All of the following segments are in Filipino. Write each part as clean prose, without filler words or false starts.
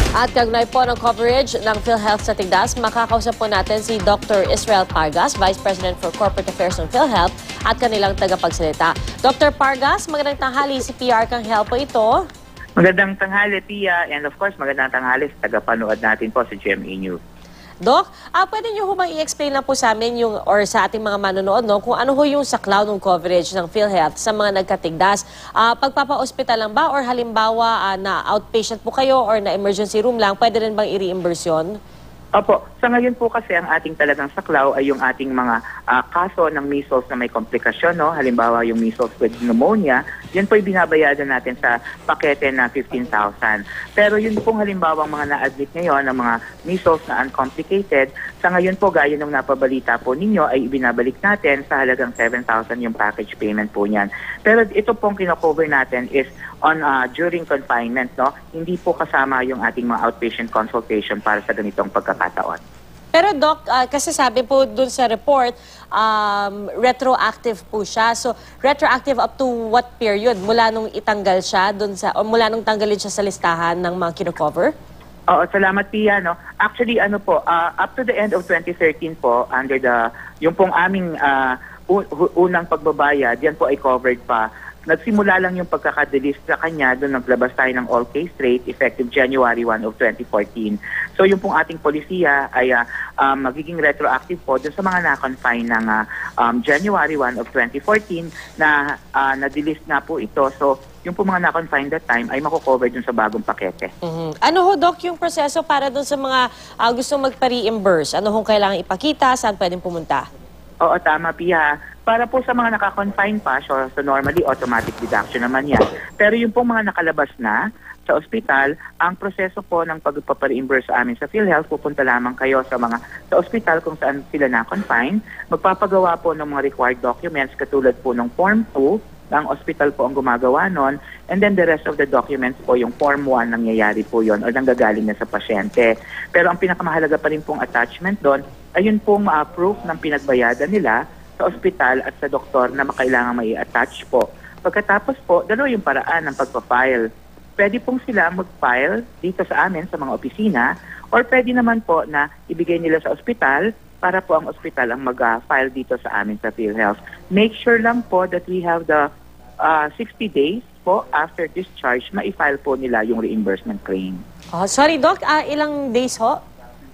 At kagnay po ng coverage ng PhilHealth sa Tigdas, makakausap po natin si Dr. Israel Pargas, Vice President for Corporate Affairs ng PhilHealth at kanilang tagapagsalita. Dr. Pargas, magandang tanghali, si PR Kang Health po ito. Magandang tanghali, Pia, and of course, magandang tanghali sa tagapanood natin po sa GMA News. Doc, pwede niyo humang i-explain lang po sa amin yung, or sa ating mga manonood, no, kung ano ho yung saklaw ng coverage ng PhilHealth sa mga nagkatigdas. Pagpapa-hospital lang ba or halimbawa na outpatient po kayo or na emergency room lang, pwede rin bang i-reimburse yun? Opo, sa ngayon po kasi ang ating talagang saklaw ay yung ating mga kaso ng measles na may komplikasyon, no? Halimbawa yung measles with pneumonia, yan po ay binabayaran natin sa pakete na 15,000. Pero yun pong halimbawa mga na-admit ngayon ng mga measles na uncomplicated, sa ngayon po gaya nung napabalita po ninyo ay ibinabalik natin sa halagang 7,000 yung package payment po niyan. Pero ito pong kino-cover natin is on during confinement, no? Hindi po kasama yung ating mga outpatient consultation para sa ganitong pagkakataon. Pero Doc, kasi sabi po dun sa report, retroactive po siya. So, retroactive up to what period? Mula nung itanggal siya dun sa, o mula nung tanggalin siya sa listahan ng mga kino-cover? Oo, salamat, Pia, no? Actually, ano po, up to the end of 2013 po, under the, yung pong aming unang pagbabayad, yan po ay covered pa. Nagsimula lang yung pagkakadelis sa kanya, doon naglabas tayo ng all case rate effective January 1 of 2014. So yung pong ating polisiya ay magiging retroactive po doon sa mga na-confine ng January 1 of 2014 na na-delist na po ito. So yung po mga na-confine that time ay mako-cover dun sa bagong pakete. Ano ho, Doc, yung proseso para dun sa mga gustong magpa-reimburse? Ano hong kailangan ipakita? Saan pwedeng pumunta? Oo, tama, Pia. Para po sa mga naka-confine pa, so normally automatic deduction naman yan. Pero yung pong mga nakalabas na sa ospital, ang proseso po ng pagpapa-reimburse sa amin sa PhilHealth, pupunta lamang kayo sa ospital kung saan sila na-confine. Magpapagawa po ng mga required documents katulad po ng Form 2, ang ospital po ang gumagawa nun, and then the rest of the documents po, yung Form 1, nangyayari po yon o nanggagaling na sa pasyente. Pero ang pinakamahalaga pa rin pong attachment doon, ayun pong proof ng pinagbayadan nila sa ospital at sa doktor na makailangan may attach po. Pagkatapos po, dalawa yung paraan ng pagpa-file. Pwede pong sila mag-file dito sa amin sa mga opisina or pwede naman po na ibigay nila sa ospital para po ang ospital ang mag-file dito sa amin sa PhilHealth. Make sure lang po that we have the 60 days po after discharge, ma-file po nila yung reimbursement claim. Sorry, Doc, ilang days ho?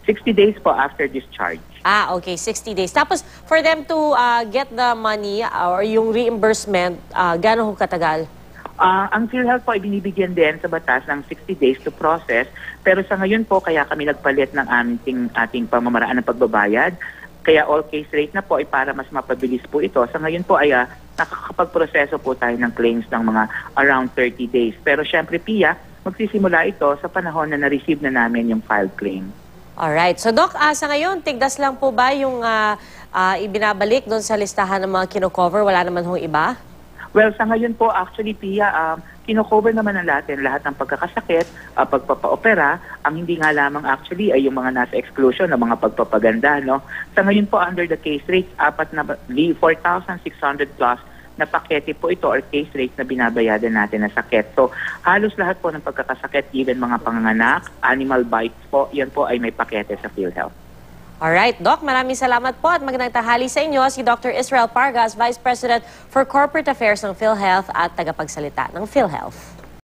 60 days po after discharge. Okay, 60 days. Tapos, for them to get the money or yung reimbursement, gano'n ho katagal? Ang PhilHealth po ay binibigyan din sa batas ng 60 days to process. Pero sa ngayon po, kaya kami nagpalit ng ating pamamaraan ng pagbabayad. Kaya all case rate na po ay para mas mapabilis po ito. Sa ngayon po ay nakakapag-proseso po tayo ng claims ng mga around 30 days. Pero syempre, Pia, magsisimula ito sa panahon na na-receive na namin yung filed claim. Alright. So, Doc, sa ngayon, tigdas lang po ba yung ibinabalik doon sa listahan ng mga kino-cover? Wala naman hong iba? Well, sa ngayon po, actually, Pia, kino-cover naman ng lahat ng pagkakasakit, pagpapa-opera. Ang hindi nga lamang actually ay yung mga nasa exclusion ng mga pagpapaganda, no? Sa ngayon po, under the case rates, 4,600 plus na pakete po ito or case rates na binabayadan natin na sakit. So, halos lahat po ng pagkakasakit, even mga panganganak, animal bites po, yan po ay may pakete sa PhilHealth. Alright, Doc, maraming salamat po at magandang tanghali sa inyo si Dr. Israel Pargas, Vice President for Corporate Affairs ng PhilHealth at tagapagsalita ng PhilHealth.